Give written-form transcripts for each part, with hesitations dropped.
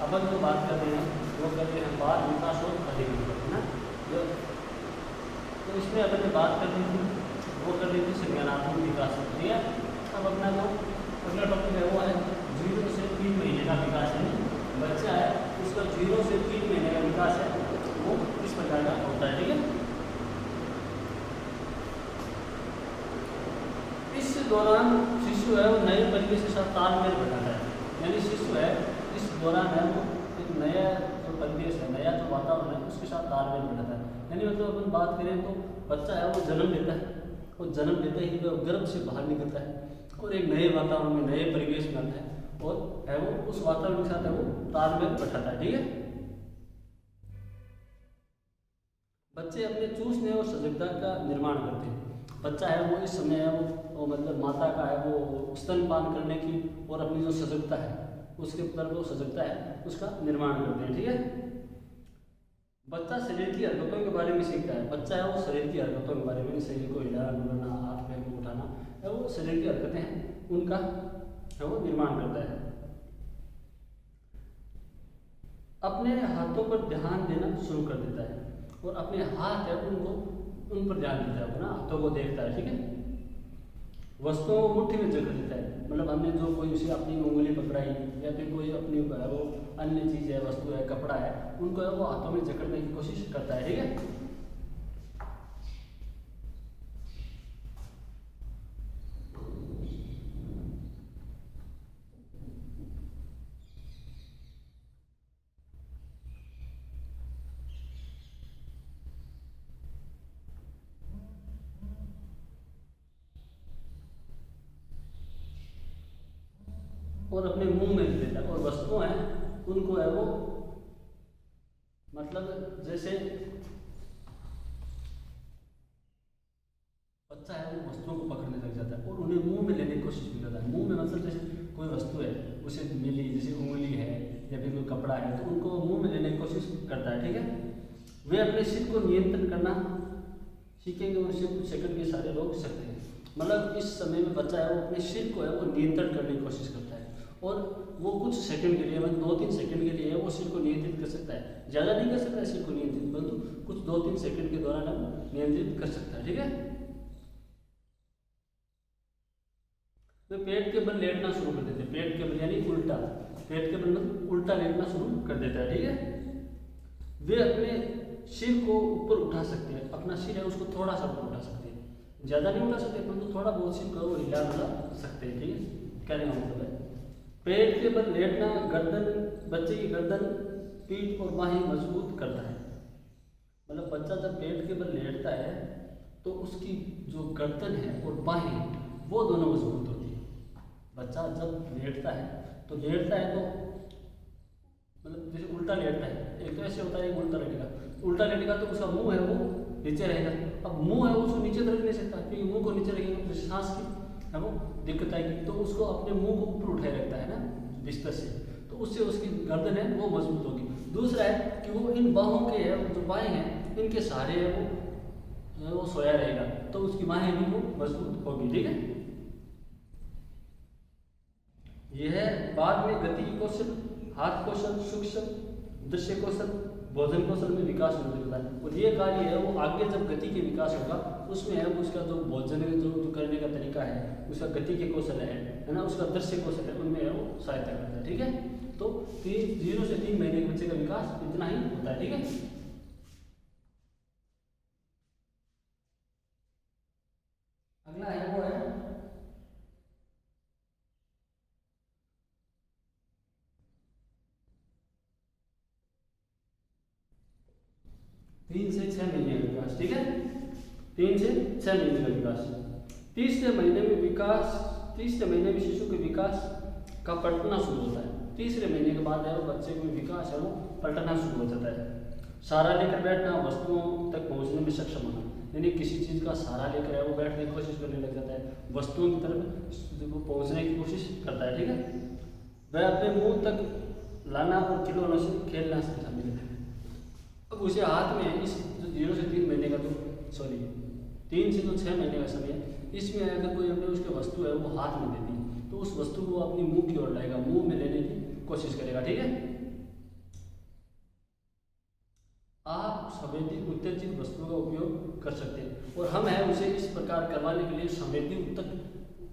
अपन जो बात कर रहे हैं वो कर रहे हैं बाल विकास और अधिक है ना। जो तो इसमें अपन ने बात कर रही थी वो कर रही थी संज्ञानात्मक विकास। ठीक है, अब अपना जो अगला टॉपिक है वो है 0 से 3 महीने का विकास है। बच्चा है उसका 0 से 3 महीने का विकास है वो इस प्रकार का होता है। ठीक है, इस दौरान शिशु है वो नए परिवेश के साथ तालमेल बनाता है। यानी शिशु है इस दौरान है वो एक नया जो परिवेश है, नया जो वातावरण है उसके साथ तालमेल बनाता है। यानी मतलब अपन बात करें तो बच्चा है वो जन्म लेता है और जन्म लेते ही वो गर्भ से बाहर निकलता है और एक नए वातावरण में नए परिवेश में आता है और है वो उस वातावरण के साथ है वो तालमेल बैठाता है। ठीक है, बच्चे अपने चूसने और सजगता का निर्माण करते हैं। बच्चा है वो इस समय है वो मतलब माता का है वो स्तनपान करने की और अपनी जो सजगता है उसके ऊपर वो सजगता है उसका निर्माण करते हैं। ठीक है, बच्चा शरीर की हरकतों के बारे में सीखता है। बच्चा है वो शरीर की हरकतों के बारे में, शरीर को हिलाना डुलाना, हाथ पैर को उठाना है वो शरीर की हरकतें हैं उनका है वो निर्माण करता है। अपने हाथों पर ध्यान देना शुरू कर देता है और अपने हाथ है उनको उन पर ध्यान देता है, अपना हाथों को देखता है। ठीक है, वस्तुओं को मुट्ठी में जकड़ लेता है। मतलब हमने जो कोई उसे अपनी उंगली पकड़ाई या फिर कोई अपनी वो अन्य चीज़ है, वस्तु है, कपड़ा है, उनको है वो हाथों में जकड़ने की कोशिश करता है। ठीक है, और अपने मुंह में ले लेता है और वस्तुएं हैं उनको है वो मतलब जैसे बच्चा है वो वस्तुओं को पकड़ने लग जाता है और उन्हें मुंह में लेने की कोशिश भी करता है। मुंह में मतलब जैसे कोई वस्तु है उसे मिली, जैसे उंगली है या फिर कोई कपड़ा है, तो उनको मुंह में लेने की कोशिश करता है। ठीक है, वे अपने सिर को नियंत्रण करना सीखेंगे और इसे कुछ सेकंड के सारे रोक सकते हैं। मतलब इस समय में बच्चा है वो अपने सिर को है वो नियंत्रण करने की कोशिश करता है और वो कुछ सेकंड के लिए, मतलब 2-3 सेकंड के लिए वो सिर को नियंत्रित कर सकता है। ज़्यादा नहीं कर सकता है सिर को नियंत्रित, परंतु कुछ 2-3 सेकंड के दौरान वो नियंत्रित कर सकता है। ठीक है, वे पेट के बल लेटना शुरू कर देते हैं। पेट के बल यानी उल्टा, पेट के बल मतलब उल्टा लेटना शुरू कर देता है। ठीक है, वे अपने सिर को ऊपर उठा सकते हैं। अपना सिर है उसको थोड़ा सा ऊपर उठा सकते हैं, ज़्यादा नहीं उठा सकते परंतु थोड़ा बहुत सिर को हिला डुला सकते हैं। ठीक है, कहने का मतलब है पेट के बल लेटना गर्दन, बच्चे की गर्दन, पीठ और बाहें मजबूत करता है। मतलब बच्चा जब पेट के बल लेटता है तो उसकी जो गर्दन है और बाहें वो दोनों मजबूत होती है। बच्चा जब लेटता है तो मतलब जैसे उल्टा लेटता है, एक तो ऐसे होता है, एक उल्टा लेटेगा तो उसका मुंह है वो नीचे रहेगा। अब मुंह है उसको नीचे तो रख नहीं सकता क्योंकि मुंह को नीचे रखेगा तो सांस की है वो दिक्कत आएगी, तो उसको अपने मुंह को ऊपर उठाए रखता है ना बिस्तर से, तो उससे उसकी गर्दन है वो मजबूत होगी। दूसरा है कि वो इन बाहों के है जो बाहें हैं इनके सहारे है वो सोया रहेगा तो उसकी बाहें भी वो मजबूत होगी। ठीक है, यह बाद में गति कौशल, हाथ कौशल, सूक्ष्म दृश्य कौशल, भोजन कौशल में विकास होने लगता है। और ये कार्य है वो आगे जब गति के विकास होगा उसमें है उसका जो भोजन जो करने का तरीका है, उसका गति के कौशल है ना, उसका दृश्य कौशल है, उनमें है वो सहायता करता है। ठीक है, तो 0 से 3 महीने के बच्चे का विकास इतना ही होता है। ठीक है, अगला है वो है 3 से 6 महीने का विकास। ठीक है, 3 से 6 महीने का विकास। तीसरे महीने में शिशु के विकास का पलटना शुरू होता है। तीसरे महीने के बाद है वो बच्चे को विकास है वो पलटना शुरू हो जाता है। सहारा लेकर बैठना, वस्तुओं तक पहुंचने में सक्षम होना, यानी किसी चीज़ का सहारा लेकर है वो बैठने की कोशिश करने लग जाता है, वस्तुओं की तरफ वो पहुंचने की कोशिश करता है। ठीक है, वह अपने मुंह तक लाना और खिलौनों से खेलना शामिल है। अब उसे हाथ में इस जो 0 से 3 महीने का 3 से 6 महीने का समय है, इसमें अगर कोई हमने उसके वस्तु है वो हाथ में दे दी तो उस वस्तु को अपनी मुंह की ओर लाएगा, मुंह में लेने की कोशिश करेगा। ठीक है, आप संवेदी उत्तेजित वस्तुओं का उपयोग कर सकते हैं और हम है उसे इस प्रकार करवाने के लिए संवेदी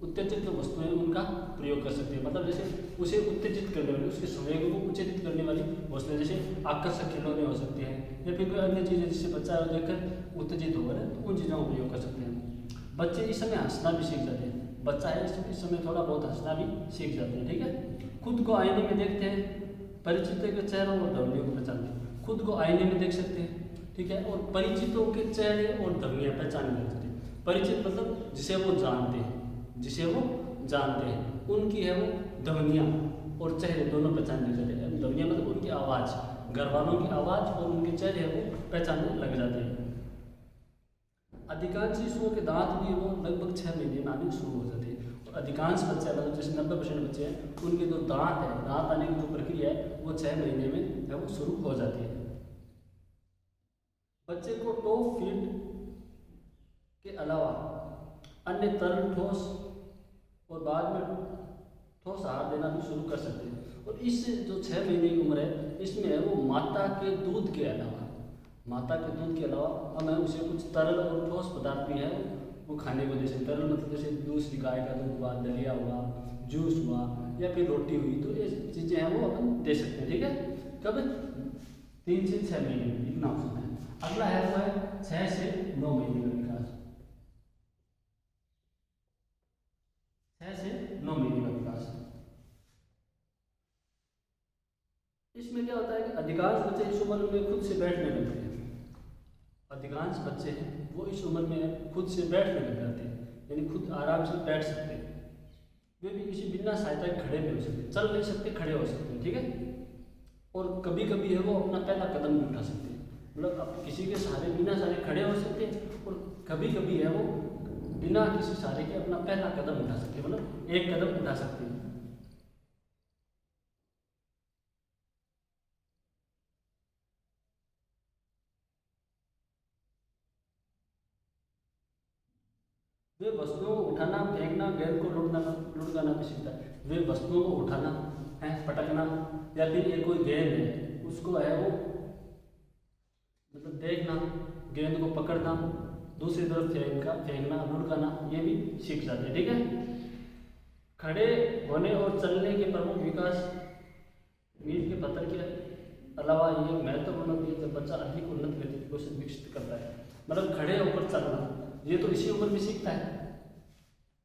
उत्तेजित जो वस्तुएं उनका प्रयोग कर सकते हैं। मतलब जैसे उसे उत्तेजित करने वाली, उसके संवेगों को उत्तेजित करने वाली वस्तुएं, जैसे आकर्षक खिलौने हो सकते हैं या फिर कोई अन्य चीज़ें जिससे बच्चा देखकर उत्तेजित होगा ना, तो उन चीज़ों का प्रयोग कर सकते हैं। बच्चे इस समय हंसना भी सीख जाते हैं, बच्चा है इस समय थोड़ा बहुत हंसना भी सीख जाते हैं। ठीक है, खुद को आईने में देखते हैं, परिचितों के चेहरों और ध्वनियों को पहचानते हैं। खुद को आईने में देख सकते हैं, ठीक है, और परिचितों के चेहरे और ध्वनियाँ पहचानने लग जाते हैं। परिचित मतलब जिसे वो जानते हैं, जिसे वो जानते हैं, उनकी है वो ध्वनियाँ और चेहरे दोनों पहचानने लग जाते हैं। ध्वनियाँ मतलब उनकी आवाज़, घर वालों की आवाज़ और उनके चेहरे है वो पहचानने लग जाते हैं। अधिकांश शिशुओं के दांत भी वो लगभग 6 महीने में आने शुरू हो जाते हैं। और अधिकांश बच्चे मतलब जैसे 90% बच्चे हैं, उनके जो दांत है, दांत आने की जो प्रक्रिया है वो 6 महीने में है वो शुरू हो जाती है। बच्चे को टॉप फीड के अलावा अन्य तरल, ठोस और बाद में ठोस आहार देना भी शुरू कर सकते हैं। और इस जो 6 महीने की उम्र है, इसमें है वो माता के दूध के अलावा हमें उसे कुछ तरल और ठोस पदार्थ भी है वो खाने को दे सकते। तरल मतलब जैसे दूसरी गाय का दूध हुआ, दलिया हुआ, जूस हुआ या फिर रोटी हुई, तो ये चीज़ें हैं वो अपन दे सकते हैं। ठीक है, कब 3 से 6 महीने में, इतना ऑप्शन है। अगला है वो है 6 से 9 महीने का विकास। 6 से 9 महीने का विकास, इसमें क्या होता है कि अधिकांश बच्चे इस उम्र में खुद से बैठने लगते हैं। अधिकांश बच्चे हैं वो इस उम्र में खुद से बैठने लग जाते हैं, यानी खुद आराम से बैठ सकते हैं। वे भी किसी बिना सहायता के खड़े भी हो सकते हैं, चल नहीं सकते, खड़े हो सकते हैं। ठीक है, और कभी कभी है वो अपना पहला कदम भी उठा सकते हैं, मतलब अब किसी के सहारे बिना सहारे खड़े हो सकते हैं, और कभी कभी है वो बिना किसी सहारे के अपना पहला कदम उठा सकते हैं, मतलब एक कदम उठा सकते हैं। वे वस्तुओं को उठाना, फेंकना, गेंद को लुढ़काना भी सीखता है। वे वस्तुओं को उठाना है, पटकना, या फिर ये कोई गेंद है उसको है वो मतलब देखना, गेंद को पकड़ना, दूसरी तरफ फेंकना, लुढ़काना, ये भी सीख जाते हैं। ठीक है, खड़े होने और चलने के प्रमुख विकास मील के पत्थर के अलावा ये महत्वपूर्ण है जब बच्चा अधिक उन्नत गतिविधि को विकसित करता है। मतलब खड़े होकर चलना, ये तो इसी उम्र में सीखता है।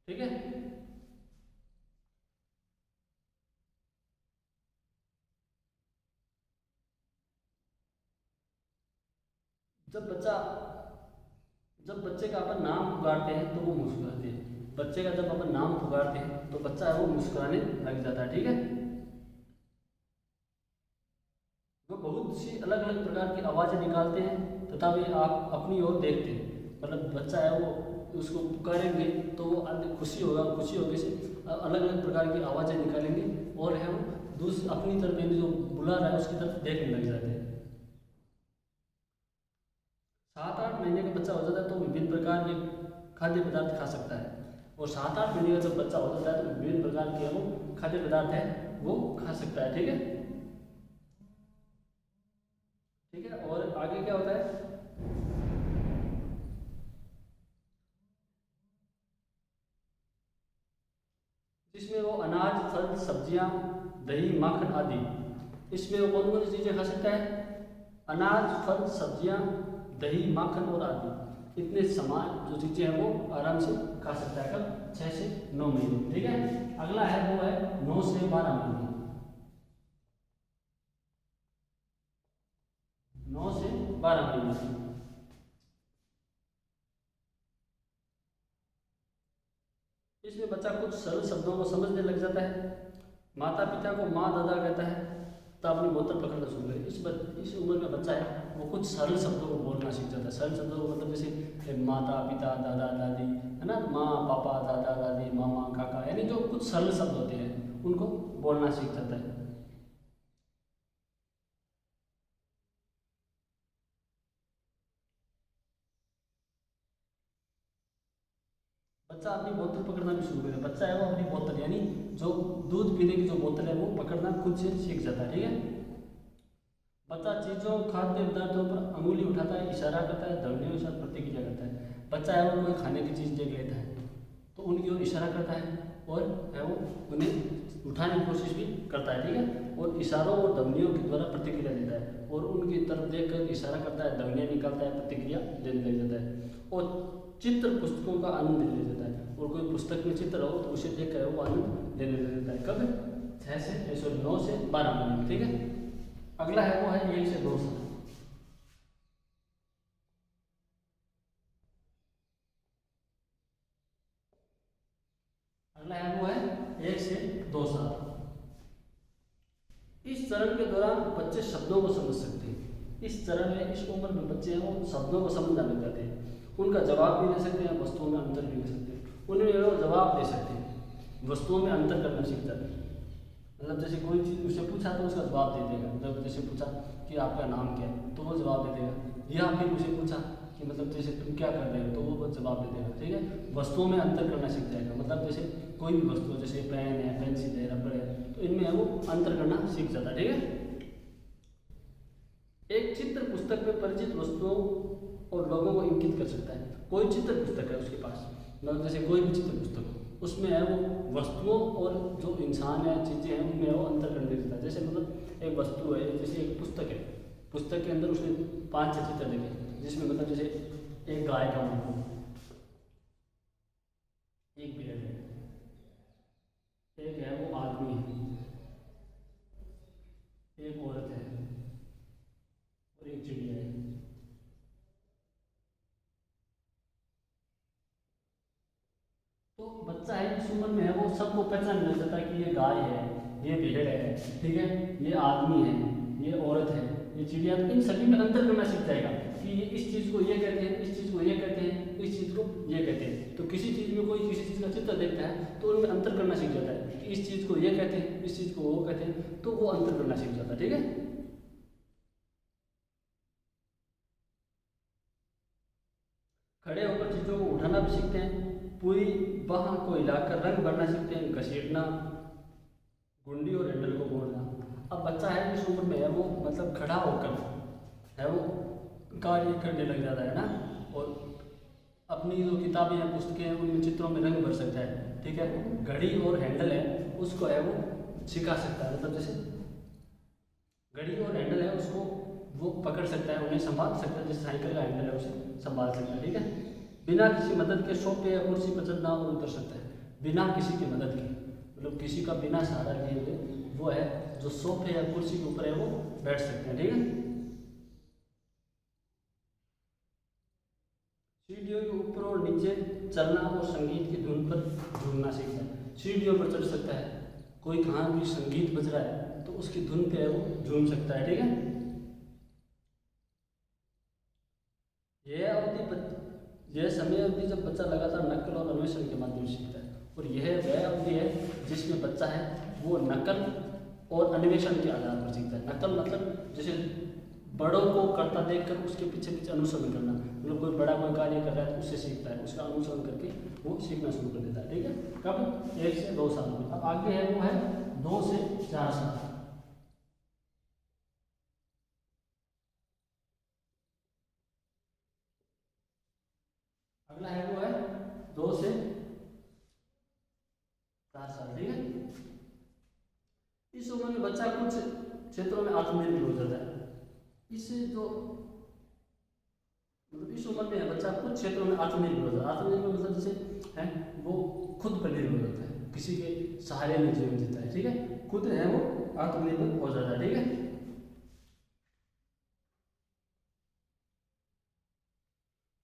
ठीक है, जब बच्चा जब बच्चे का अपन नाम पुकारते हैं तो वो मुस्कुराते हैं। बच्चे का जब अपन नाम पुकारते हैं तो बच्चा है वो मुस्कुराने लग जाता है। ठीक है, वो बहुत सी अलग अलग प्रकार की आवाज़ें निकालते हैं तथा वे आप अपनी ओर देखते हैं। मतलब बच्चा है वो उसको पुकारेंगे तो वो खुशी होगा, खुशी होने से अलग अलग प्रकार की आवाज़ें निकालेंगे और है वो दूसरी अपनी तरफ यानी जो बुला रहा है उसकी तरफ देखने लग जाते हैं। 7-8 महीने का बच्चा हो जाता है तो विभिन्न प्रकार के खाद्य पदार्थ खा सकता है। और 7-8 महीने का जब बच्चा हो जाता है तो विभिन्न प्रकार के वो खाद्य पदार्थ है वो खा सकता है। ठीक है, ठीक है, और आगे क्या होता है, जिसमें वो अनाज, फल, सब्जियां, दही, माखन आदि, इसमें वो कौन कौन सी चीज़ें खा सकता है, अनाज, फल, सब्जियां, दही, माखन और आदि, इतने समान जो चीज़ें हैं वो आराम से खा सकता है। कब 6 से 9 महीने। ठीक है, अगला है वो है 9 से 12 महीने। 9 से 12 महीने, इसमें बच्चा कुछ सरल शब्दों को समझने लग जाता है। माता पिता को माँ दादा कहता है तो अपनी बोतल पकड़ना शुरू करे। इस उम्र में बच्चा है वो कुछ सरल शब्दों को बोलना सीख जाता है। सरल शब्दों को मतलब जैसे माता पिता, दादा दादी, है ना, माँ पापा, दादा दादी, मामा काका, यानी जो कुछ सरल शब्द होते हैं उनको बोलना सीख जाता है। बच्चा अपनी बोतल पकड़ना भी शुरू करे। बच्चा है वो अपनी बोतल यानी जो दूध पीने की जो बोतल है वो पकड़ना खुद से सीख जाता है। ठीक है, बच्चा चीज़ों खाद्य पदार्थों पर अंगुली उठाता है, इशारा करता है, ध्वनियों के साथ प्रतिक्रिया करता है। बच्चा है वो कोई खाने की चीज़ देख लेता है तो उनकी ओर इशारा करता है और है वो उन्हें उठाने की कोशिश भी करता है। ठीक है, और इशारों और ध्वनियों के द्वारा प्रतिक्रिया देता है और उनकी तरफ देखकर इशारा करता है, ध्वनियाँ निकालता है, प्रतिक्रिया देने लग जाता है। और चित्र पुस्तकों का आनंद लेने लग जाता है और कोई पुस्तक में चित्र हो तो उसे देख कर वो आनंद लेने लग जाता है। कब? 9 से 12 महीने में। ठीक है, अगला है वो है 1 से 2 साल। अगला है वो है 1 से 2 साल। इस चरण के दौरान बच्चे शब्दों को समझ सकते हैं। इस चरण में, इस उम्र में बच्चे हैं वो शब्दों को समझना लग जाते हैं, उनका जवाब भी दे सकते हैं, वस्तुओं में अंतर भी कर सकते हैं, उन्हें वो जवाब दे सकते हैं, वस्तुओं में अंतर करना सीख जाते हैं। मतलब जैसे कोई चीज़ उससे पूछा तो उसका जवाब दे देगा। मतलब जैसे पूछा कि आपका नाम क्या है तो वो जवाब दे देगा, या फिर उसे पूछा कि मतलब जैसे तुम क्या कर रहे हो तो वो जवाब दे देगा। ठीक है, वस्तुओं में अंतर करना सीख जाएगा। मतलब जैसे कोई भी वस्तु जैसे पेन है, पेंसिल है, रबड़ है तो इनमें वो अंतर करना सीख जाता है। ठीक है, एक चित्र पुस्तक में परिचित वस्तुओं और लोगों को इंगित कर सकता है। कोई चित्र पुस्तक है उसके पास, मतलब जैसे कोई भी चित्र पुस्तक हो उसमें है वो वस्तुओं और जो इंसान है, चीज़ें हैं, उनमें वो अंतर करने देता है। जैसे मतलब एक वस्तु है, जैसे एक पुस्तक है, पुस्तक के अंदर उसने 5-6 चित्र देखे जिसमें मतलब जैसे एक गाय का मुंह, एक भेड़ है, एक है वो आदमी है, एक औरत है और एक चिड़िया है। तो बच्चा है इस उम्र में है वो सबको पहचान लग जाता है कि ये गाय है, ये भेड़ है, ठीक है, ये आदमी है, ये औरत है, ये चिड़िया। तो इन सभी में अंतर करना सीख जाएगा कि ये इस चीज़ को ये कहते हैं, इस चीज़ को ये कहते हैं, इस चीज़ को ये कहते हैं। तो किसी चीज़ में कोई किसी चीज़ का चित्र देखता है तो उनमें अंतर करना सीख जाता है कि इस चीज़ को ये कहते हैं, इस चीज़ को वो कहते हैं, तो वो अंतर करना सीख जाता है। ठीक है, खड़े होकर चीज़ों को उठाना भी सीखते हैं, पूरी बाह को हिलाकर रंग भरना सीखते हैं, घसीटना, गुंडी और हैंडल को मोड़ना। अब बच्चा है इस उम्र में है वो मतलब खड़ा होकर है वो कार्य करने लग जाता है ना, और अपनी जो किताबें हैं, पुस्तकें हैं, उनमें चित्रों में रंग भर सकता है। ठीक है, घड़ी और हैंडल है उसको है वो सिखा सकता है। मतलब जैसे घड़ी और हैंडल है उसको वो पकड़ सकता है, उन्हें संभाल सकता है, जैसे साइकिल का हैंडल है उसे संभाल सकता है। ठीक है, बिना किसी मदद के सोफे या कुर्सी पर चढ़ना और उतर सकता है, बिना किसी की मदद के, मतलब किसी का बिना सहारा लिए हुए वो है जो सोफे या कुर्सी के ऊपर है वो बैठ सकते हैं। ठीक है, सीढ़ियों के ऊपर और नीचे चलना और संगीत की धुन पर झूमना सीखता है। सीढ़ियों पर चढ़ सकता है, कोई कहाँ भी संगीत बज रहा है तो उसकी धुन पे है वो झूम सकता है। ठीक है, यह समय अवधि जब बच्चा लगातार नकल और अन्वेषण के माध्यम से सीखता है, और यह वह अवधि है जिसमें बच्चा है वो नकल और अन्वेषण के आधार पर सीखता है। नकल मतलब जैसे बड़ों को करता देखकर उसके पीछे पीछे अनुसरण करना, मतलब कोई बड़ा कोई कार्य कर रहा है तो उससे सीखता है, उसका अनुसरण करके वो सीखना शुरू कर देता है। ठीक है, कब? 1 से 2 साल में। अब आगे है वो है 2 से 4 साल। अगला है वो है 2 से 4 साल। ठीक है, इस उम्र में बच्चा कुछ क्षेत्रों में आत्मनिर्भर हो जाता है। इससे जो मतलब इस उम्र में बच्चा कुछ क्षेत्रों में आत्मनिर्भर हो जाता है। आत्मनिर्भर मतलब जैसे है वो खुद पर निर्भर होता है, किसी के सहारे में जीवन जीता है। ठीक है, खुद है वो आत्मनिर्भर हो जाता है। ठीक है,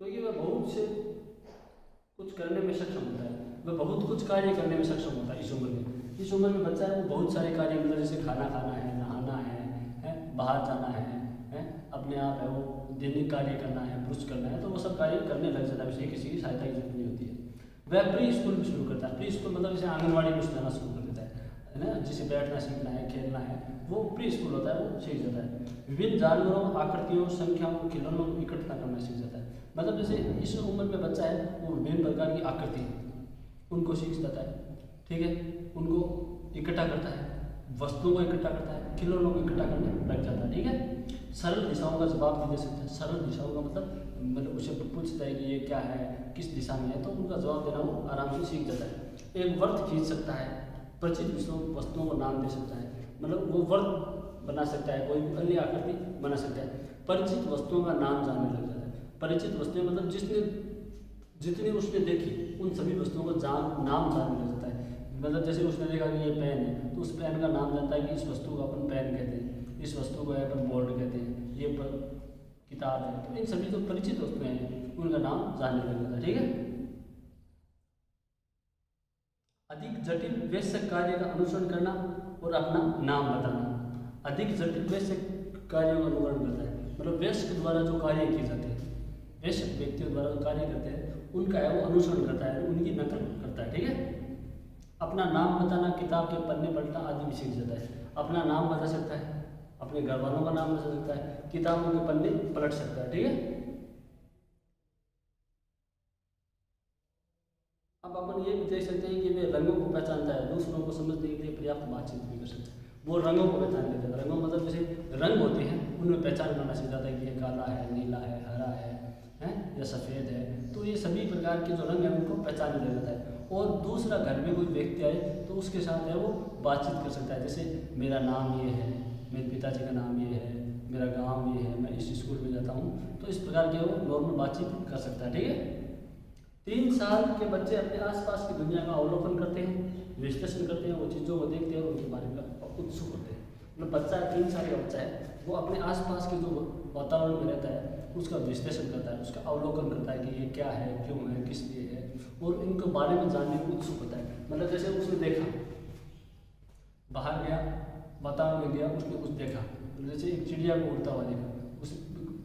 क्योंकि वह बहुत से कुछ करने में सक्षम होता है, वह बहुत कुछ कार्य करने में सक्षम होता है इस उम्र में। इस उम्र में बच्चा है वो बहुत सारे कार्य, मतलब जैसे खाना खाना है, नहाना है, बाहर जाना है, अपने आप है वो दैनिक कार्य करना है, ब्रश करना है, तो वो सब कार्य करने लग जाता है, वैसे किसी की सहायता की जरूरत नहीं होती है। वह प्री स्कूल भी शुरू करता है। प्री स्कूल मतलब जैसे आंगनबाड़ी में जाना शुरू कर देता है ना, जिसे बैठना सीखना है, खेलना है, वो प्री स्कूल होता है, वो सीख जाता है। विभिन्न जानवरों, आकृतियों, संख्याओं, खिलौनों को इकट्ठा करना सीख जाता है। मतलब जैसे इस उम्र में बच्चा है वो विभिन्न प्रकार की आकृति उनको सीख जाता है, ठीक है। उनको इकट्ठा करता है, वस्तुओं को इकट्ठा करता है, खिलौनों को इकट्ठा करने लग जाता है, ठीक है। सरल दिशाओं का जवाब भी दे सकता है। सरल दिशाओं का मतलब उसे पूछता है कि ये क्या है, किस दिशा में है, तो उनका जवाब देना वो आराम से सीख जाता है। एक वर्त खींच सकता है, परिचित वस्तुओं को नाम दे सकता है, मतलब वो वर्त बना सकता है, कोई अन्य आकृति बना सकता है। परिचित वस्तुओं का नाम जानने लग जाता है। परिचित वस्तुएं मतलब जितनी उसने देखी उन सभी वस्तुओं का नाम जानने लग जाता है। मतलब जैसे उसने देखा कि ये पेन है, तो उस पेन का नाम जानता है कि इस वस्तु को अपन पेन कहते हैं, इस वस्तु को अपन बोर्ड कहते हैं, ये किताब है। तो इन सभी जो परिचित वस्तुएं हैं उनका नाम जानने लग जाता है, ठीक है। अधिक जटिल वैश्य कार्य का अनुसरण करना और अपना नाम बताना। अधिक जटिल वैश्य कार्यों का अनुकरण करता है, मतलब वैश्य के द्वारा जो कार्य किए जाते हैं, वैश्य व्यक्तियों द्वारा जो कार्य करते हैं उनका है वो अनुसरण करता है, उनकी नकल करता है, ठीक है। अपना नाम बताना, किताब के पन्ने पलटना आदि भी सीख जाता है। अपना नाम बता सकता है, अपने घर वालों का नाम बता सकता है, किताबों के पन्ने पलट सकता है, ठीक है। अब अपन ये भी देख सकते हैं कि वे रंगों को पहचानता है, दूसरों को समझने के लिए पर्याप्त बातचीत भी कर सकता है। वो रंगों को पहचान लेता है। रंगों मतलब जैसे रंग होते हैं उनमें पहचान करना सीख जाता है कि ये काला है, नीला है, हरा है या सफ़ेद है। तो ये सभी प्रकार के जो रंग हैं उनको पहचान ले जाता है। और दूसरा घर में कोई व्यक्ति आए तो उसके साथ है वो बातचीत कर सकता है, जैसे मेरा नाम ये है, मेरे पिताजी का नाम ये है, मेरा गाँव ये है, मैं इस स्कूल में जाता हूँ। तो इस प्रकार के वो नॉर्मल बातचीत कर सकता है, ठीक है। 3 साल के बच्चे अपने आसपास की दुनिया का अवलोकन करते हैं, विश्लेषण करते हैं, वो चीज़ों को देखते हैं और उनके बारे में उत्सुक होते हैं। मतलब बच्चा 3 साल का बच्चा है, वो अपने आसपास के जो वातावरण में रहता है उसका विश्लेषण करता है, उसका अवलोकन करता है कि ये क्या है, क्यों है, किस लिए है, और इनको बारे में जानने में उत्सुक होता है। मतलब जैसे उसने देखा, बाहर गया, वातावरण में गया, उसने कुछ देखा, जैसे एक चिड़िया को उड़ता हुआ देखा, उस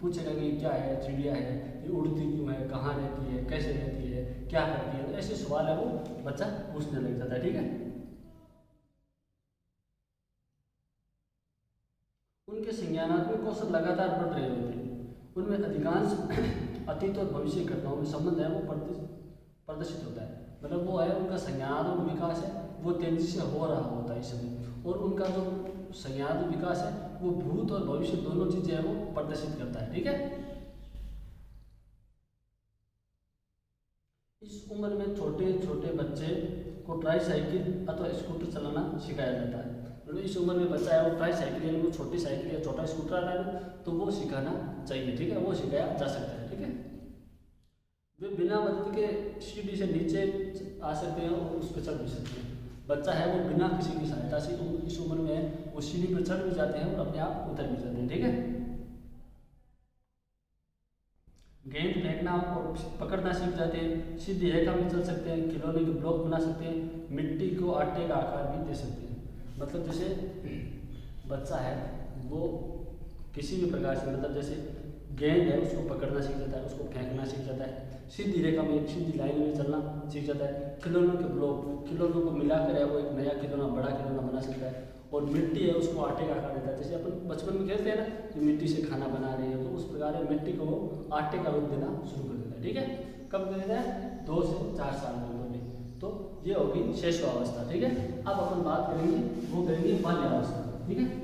पूछेगा कि क्या है, चिड़िया है, ये उड़ती क्यों है, कहाँ रहती है, कैसे रहती है, क्या करती है। तो ऐसे सवाल है वो बच्चा पूछने लग जाता है, ठीक है। उनके संज्ञानात्मक कौशल लगातार बढ़ रहे होते हैं। उनमें अधिकांश अतीत और भविष्य की घटनाओं में संबंध है वो प्रदर्शित होता है। मतलब वो है उनका संज्ञानात्मक विकास है वो तेजी से हो रहा होता है इस समय, और उनका जो संज्ञानात्मक विकास है वो भूत और भविष्य दोनों चीज़ें हैं वो प्रदर्शित करता है, ठीक है। इस उम्र में छोटे छोटे बच्चे को ट्राईसाइकिल अथवा स्कूटर चलाना सिखाया जाता है। मतलब इस उम्र में बच्चा है वो ट्राईसाइकिल यानी वो छोटी साइकिल या छोटा स्कूटर आता है ना, तो वो सिखाना चाहिए, ठीक है, वो सिखाया जा सकता है, ठीक है। वे बिना मदद के सीढ़ी से नीचे आ सकते हैं और उस पर चढ़ भी सकते हैं। बच्चा है वो बिना किसी की सहायता से इस उम्र में वो सीढ़ी पर चढ़ भी जाते हैं और अपने आप उतर भी जाते हैं, ठीक है। गेंद फेंकना और पकड़ना सीख जाते हैं, सीधी रेखा में चल सकते हैं, खिलौने के ब्लॉक बना सकते हैं, मिट्टी को आटे का आकार भी दे सकते हैं। मतलब जैसे बच्चा है वो किसी भी प्रकार से, मतलब जैसे गेंद है उसको पकड़ना सीख जाता है, उसको फेंकना सीख जाता है, सीधी रेखा में सीधी लाइन में चलना सीख जाता है। खिलौनों के ब्लॉक, खिलौनों को मिलाकर है वो एक नया खिलौना, बड़ा खिलौना बना सकता है। और मिट्टी है उसको आटे का आकार देता है, जैसे अपन बचपन में खेलते हैं ना कि मिट्टी से खाना बना रहे हैं, तो उस प्रकार मिट्टी को आटे का रूप देना शुरू कर देता है, ठीक है। कब कर देता है? 2 से 4 साल में उम्र में। तो ये होगी शैशवावस्था, ठीक है। अब अपन बात करेंगे, वो करेंगे बाल्यावस्था, ठीक है।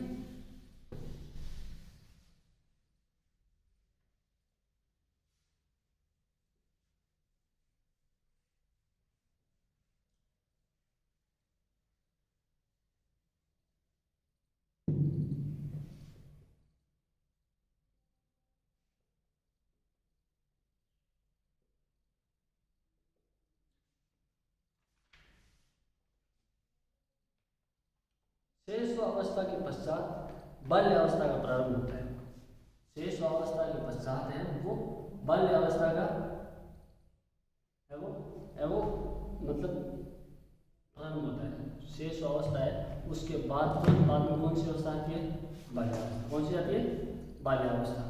शैशवावस्था के पश्चात बाल्यावस्था का प्रारंभ होता है। शैशवावस्था के पश्चात है वो बाल्यावस्था का है वो मतलब प्रारंभ होता है। शेष अवस्था है उसके बाद में कौन सी अवस्था आती है? बाल्यावस्था। कौन सी आती है? बाल्यावस्था।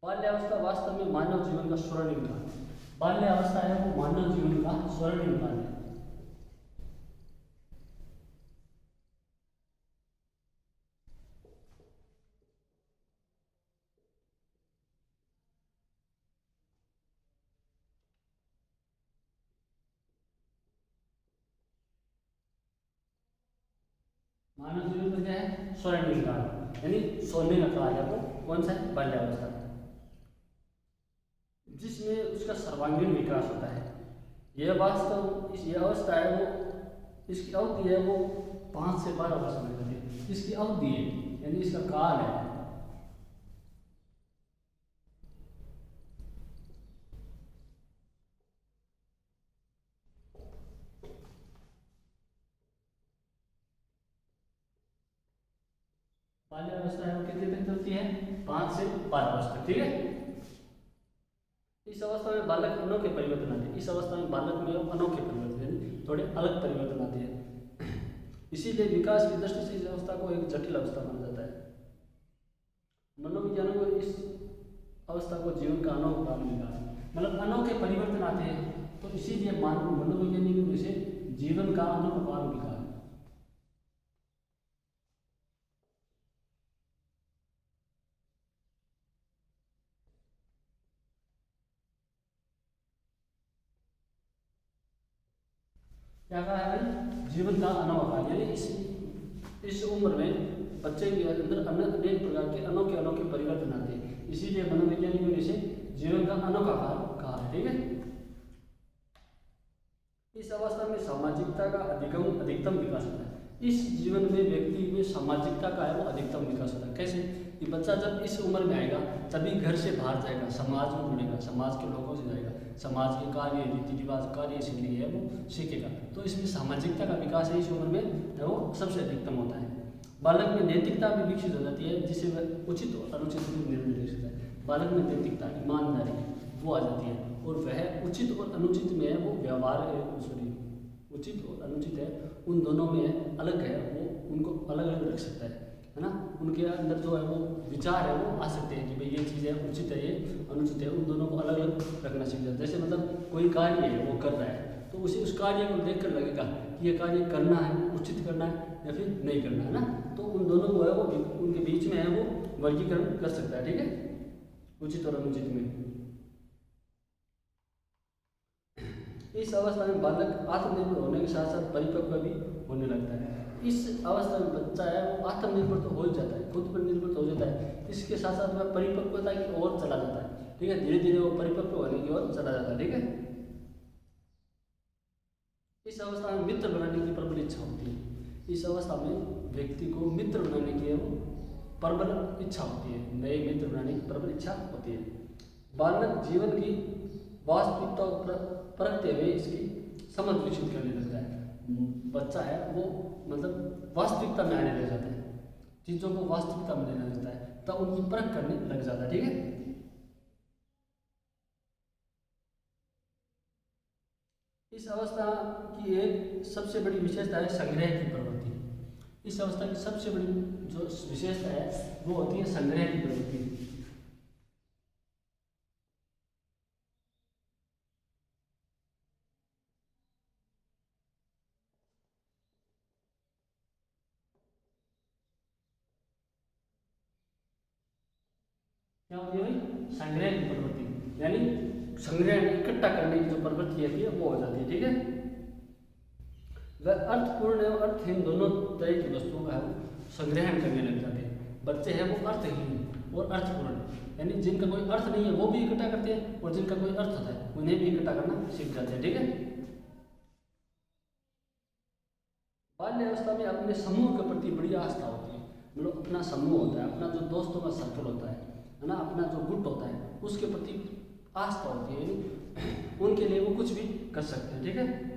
बाल्यावस्था वास्तव में मानव जीवन का स्वर्णिम काल है। बाल्यावस्था है वो मानव जीवन का स्वर्णिम काल है। मानव जीवन में क्या है, स्वर्णिम काल, यानी सोने का काल है वो कौन सा है, बाल्यावस्था, जिसमें उसका सर्वांगीण विकास होता है। यह वास्तव इस ये अवस्था है वो, इसकी अवधि है वो 5 से 12 वर्ष में रहती है। इसकी अवधि है यानी इसका काल है। बाल्यावस्था है वो कितने तक चलती है, 5 से 12 वर्ष तक, ठीक है। इस अवस्था में बालक अनोखे परिवर्तन आते हैं। इस अवस्था में बालक में अनोखे परिवर्तन यानी थोड़े अलग परिवर्तन आते हैं। इसीलिए विकास की दृष्टि से इस अवस्था को एक जटिल अवस्था माना जाता है। मनोविज्ञानों को इस अवस्था को जीवन का अनोखा काल मिला है, मतलब अनोखे परिवर्तन आते हैं, तो इसीलिए मानव मनोवैज्ञानिक में से जीवन का अनोखा काल मिला है। क्या कहा है भाई, जीवन का अनोखा काल, यानी इस उम्र में बच्चे के अंदर अनेक प्रकार के अनोखे अनोखे परिवर्तन आते हैं, इसीलिए मनोवैज्ञानिकों ने इसे जीवन का अनोखा काल कहा है, ठीक है। इस अवस्था में सामाजिकता का अधिकतम विकास होता है। इस जीवन में व्यक्ति में सामाजिकता का है वो अधिकतम विकास होता है। कैसे कि बच्चा जब इस उम्र में आएगा तभी घर से बाहर जाएगा, समाज में जुड़ेगा, समाज के लोगों से जाएगा, समाज के कार्य रीति रिवाज कार्यशैली है वो सीखेगा, तो इसमें सामाजिकता का विकास है इस उम्र में है वो सबसे अधिकतम होता है। बालक में नैतिकता भी विकसित हो जाती है, जिससे वह उचित और अनुचित निर्णय ले सकता है। बालक में नैतिकता ईमानदारी वो आ जाती है, और वह उचित और अनुचित में है वो व्यवहार उचित और अनुचित है उन दोनों में अलग है, वो उनको अलग अलग रख सकता है ना। उनके अंदर जो है वो विचार है वो आ सकते हैं कि भाई ये चीज़ है उचित है, ये अनुचित है, उन दोनों को अलग अलग रखना चाहिए। जैसे मतलब कोई कार्य है वो कर रहा है तो उसे उस कार्य को देख कर लगेगा कि ये कार्य करना है, उचित करना है या फिर नहीं करना है ना, तो उन दोनों को है वो उनके बीच में है वो वर्गीकरण कर सकता है, ठीक है, उचित और अनुचित में। इस अवस्था में बालक आत्मनिर्भर होने के साथ साथ परिपक्व भी होने लगता है। इस अवस्था में बच्चा है वो आत्मनिर्भर तो हो ही जाता है, खुद पर निर्भर तो हो जाता है, इसके साथ साथ वह परिपक्वता की ओर चला जाता है, ठीक है, धीरे धीरे वो परिपक्व होने की ओर चला जाता है, ठीक है। इस अवस्था में मित्र बनाने की प्रबल इच्छा होती है। इस अवस्था में व्यक्ति को मित्र बनाने की प्रबल इच्छा होती है, नए मित्र बनाने की प्रबल इच्छा होती है। बालक जीवन की वास्तविकता परखते हुए इसकी समझ विकसित करने लगता है। बच्चा है वो मतलब वास्तविकता में आने लग जाता है, चीज़ों को वास्तविकता में लेने लगता है, तब उनकी परख करने लग जाता है, ठीक है। इस अवस्था की एक सबसे बड़ी विशेषता है संग्रह की प्रवृत्ति। इस अवस्था की सबसे बड़ी जो विशेषता है वो होती है संग्रह की प्रवृत्ति। क्या होती है भाई, संग्रह की प्रवृत्ति, यानी संग्रह इकट्ठा करने की जो प्रवृत्ति होती है वो हो जाती है, ठीक है। वह अर्थपूर्ण एवं अर्थहीन दोनों तरह की वस्तुओं का संग्रहण करने लग जाते हैं। बच्चे हैं वो अर्थहीन और अर्थपूर्ण, यानी जिनका कोई अर्थ नहीं है वो भी इकट्ठा करते हैं, और जिनका कोई अर्थ होता है उन्हें भी इकट्ठा करना सीख जाते हैं, ठीक है। बाल्य अवस्था में अपने समूह के प्रति बड़ी आस्था होती है, मतलब अपना समूह होता है, अपना जो दोस्तों का सर्कल होता है ना, अपना जो गुट होता है उसके प्रति आस्था होती है, यानी उनके लिए वो कुछ भी कर सकते हैं, ठीक है।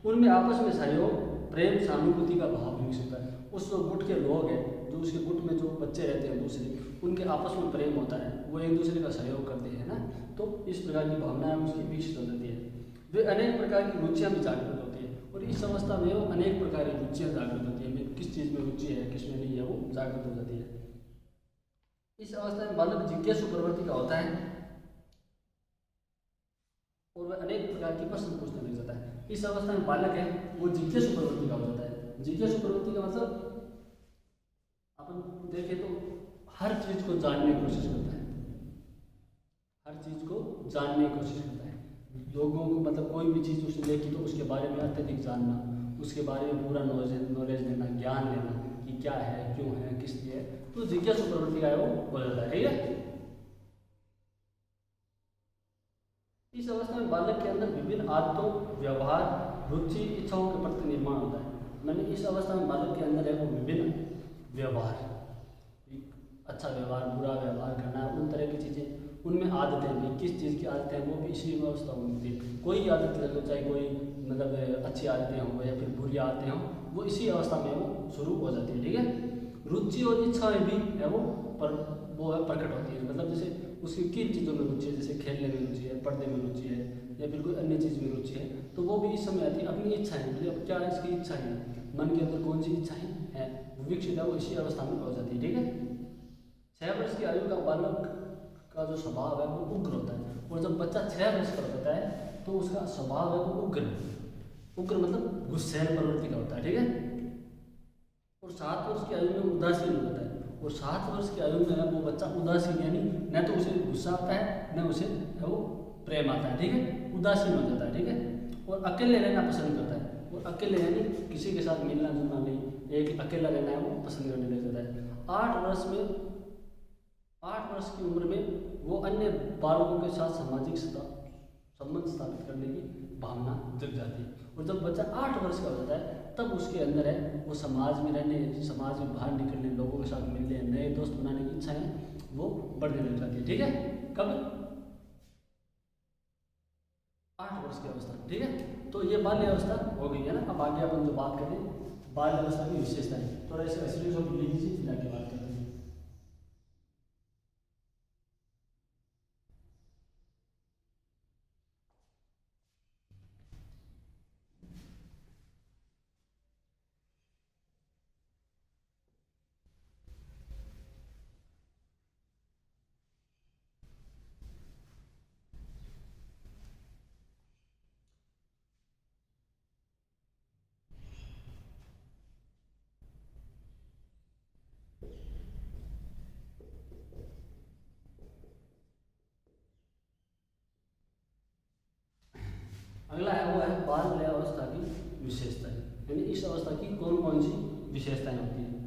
उनमें आपस में सहयोग प्रेम सहानुभूति का भाव भी विकसित होता है। उस जो गुट के लोग हैं, जो उसके गुट में जो बच्चे रहते हैं दूसरे, उनके आपस में प्रेम होता है, वो एक दूसरे का सहयोग करते हैं ना, तो इस प्रकार की भावनाएं उसकी विकसित हो जाती है। वे अनेक प्रकार की रुचियाँ भी जागृत होती है, और इस अवस्था में वो अनेक प्रकार की रुचियाँ जागृत होती है, किस चीज़ में रुचि है किस में नहीं है वो जागृत हो जाती है। इस अवस्था में बालक जिज्ञासु प्रवृत्ति का होता है, और वह अनेक प्रकार के प्रश्न पूछने लग जाता है। इस अवस्था में बालक है वो जिज्ञासु प्रवृत्ति का हो जाता है। जिज्ञासु प्रवृत्ति का मतलब अपन देखें तो हर चीज को जानने की कोशिश करता है, हर चीज को जानने की कोशिश करता है, लोगों को मतलब कोई भी चीज़ उसने देखी तो उसके बारे में अत्यधिक जानना, उसके बारे में पूरा नॉलेज लेना, ज्ञान लेना कि क्या है, क्यों है, किस लिए है, तो जिज्ञासु प्रवृत्ति का है वो हो जाता है। ठीक है। इस अवस्था में बालक के अंदर विभिन्न आदतों, व्यवहार, रुचि, इच्छाओं के प्रति निर्माण होता है। मैंने इस अवस्था में बालक के अंदर है वो विभिन्न व्यवहार, अच्छा व्यवहार, बुरा व्यवहार करना, उन तरह की चीज़ें, उनमें आदतें भी, किस चीज़ की आदतें हैं वो भी इसी अवस्था में होती है। कोई आदत ले लो, चाहे कोई मतलब अच्छी आदतें हों या फिर बुरी आदतें हों, वो इसी अवस्था में वो शुरू हो जाती है। ठीक है। रुचि और इच्छाएं भी है वो है प्रकट होती है, मतलब जैसे उसकी किन चीज़ों में रुचि है, जैसे खेलने में रुचि है, पढ़ने में रुचि है, या फिर कोई अन्य चीज़ में रुचि है, तो वो भी इस समय आती है। अपनी इच्छाएं, अब क्या है इसकी इच्छाएं, मन के अंदर कौन सी इच्छाएं हैं विकसित है, वो इसी अवस्था में हो जाती है। ठीक है। 6 वर्ष की आयु का बालक का जो स्वभाव है वो उग्र होता है, और जब बच्चा 6 वर्ष का होता है तो उसका स्वभाव है वो उग्र मतलब गुस्सैल प्रवृत्ति का होता है। ठीक है। और 7 वर्ष की आयु में उदासीन हो जाता है, और 7 वर्ष की आयु में वो बच्चा उदासीन, यानी न तो उसे गुस्सा आता है न उसे वो प्रेम आता है। ठीक है। उदासीन हो जाता है। ठीक है। और अकेले रहना पसंद करता है, और अकेले यानी किसी के साथ मिलना जुलना नहीं, एक अकेला रहना है वो पसंद करने लग जाता है। 8 वर्ष की उम्र में वो अन्य बालकों के साथ सामाजिक संबंध स्थापित करने की भावना जग जाती है, और जब बच्चा 8 वर्ष का हो जाता है तब उसके अंदर है वो समाज में रहने, समाज में बाहर निकलने, लोगों के साथ मिलने, नए दोस्त बनाने की इच्छा है वो बढ़ने लग जाती है। ठीक है। कब? 8 वर्ष की अवस्था। ठीक है। तो ये बाल्य अवस्था हो गई है ना। अब आगे अपन जो बात करें बाल्य अवस्था की विशेषताएं, थोड़ा ऐसे स्क्रीनशॉट ले लीजिए, फिर आगे बात करते हैं। अगला है वो है बाल्य अवस्था की विशेषताएं, यानी इस अवस्था की कौन कौन सी विशेषताएं होती हैं।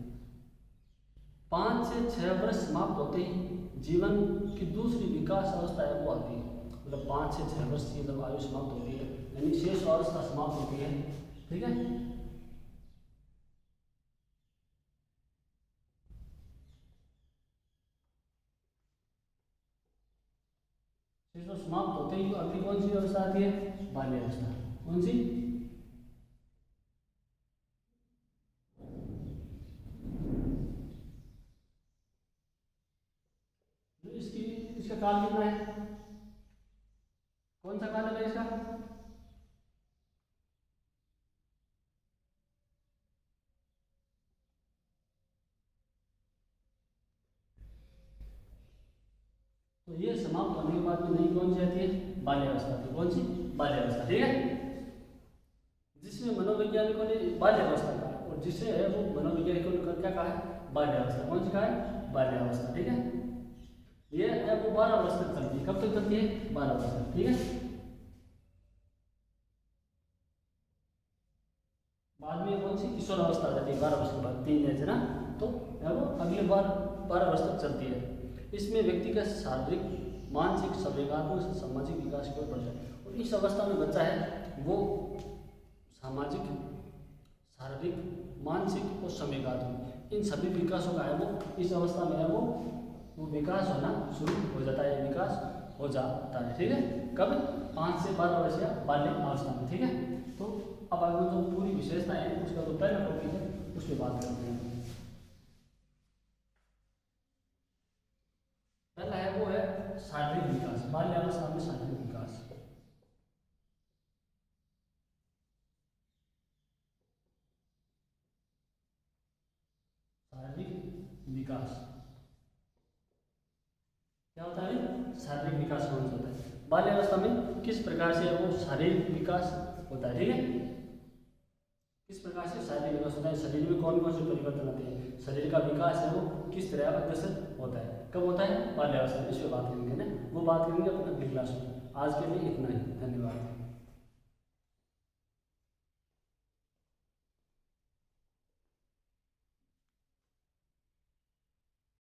5 से 6 वर्ष समाप्त होते ही जीवन की दूसरी विकास अवस्था है वो आती है, मतलब 5 से 6 वर्ष की जब आयु समाप्त होती है यानी शेष अवस्था समाप्त होती है। ठीक है। शेष समाप्त होते ही अगली कौन सी अवस्था आती है? बाल्य अवस्था। कौन सी? इसका काल कितना है? कौन सा काल है इसका? तो ये समाप्त होने के बाद में नई कौन सी आती है? बाल्यावस्था आती है। कौन सी? बाल्यावस्था। ठीक है। जिसमें मनोवैज्ञानिकों ने बाल्यावस्था कहा, और जिसे है वो मनोवैज्ञानिकों ने क्या कहा है? बाल्यावस्था। कौन सी कहा है? बाल्यावस्था। ठीक है। ये है वो 12 वर्ष तक चलती है। कब तक चलती है? 12 वर्ष तक। ठीक है। बाद में कौन सी? किशोर अवस्था आ जाती है 12 वर्ष के बाद, 3 एज है ना, तो है वो अगले 12 वर्ष तक चलती है। इसमें व्यक्ति का शारीरिक, मानसिक, संवेगात्मक, सामाजिक विकास की ओर बढ़ जाए, और इस अवस्था में बच्चा है वो सामाजिक, शारीरिक, मानसिक और संवेगात्मक इन सभी विकासों का है वो इस अवस्था में है वो विकास होना शुरू हो जाता है, विकास हो जाता है। ठीक है। कब? 5 से 12 वर्ष या बाल्य अवस्था में। ठीक है। तो अब आगे जो पूरी विशेषताएं हैं उसका जो पहला टॉपिक है उस पर बात करते हैं। पहला है वो है शारीरिक विकास। बाल्यावस्था में शारीरिक विकास। शारीरिक विकास क्या होता है? शारीरिक विकास कौन सा होता है? बाल्यावस्था में किस प्रकार से वो शारीरिक विकास होता है? ठीक है। किस प्रकार से शारीरिक विकास होता है? शरीर में कौन कौन से परिवर्तन आते हैं? शरीर का विकास है वो किस तरह अग्रसर होता है? कब होता है? बाल्यावस्था में। इस पर बात करेंगे ना, वो बात करेंगे अपना अगली क्लास में। आज के लिए इतना ही, धन्यवाद।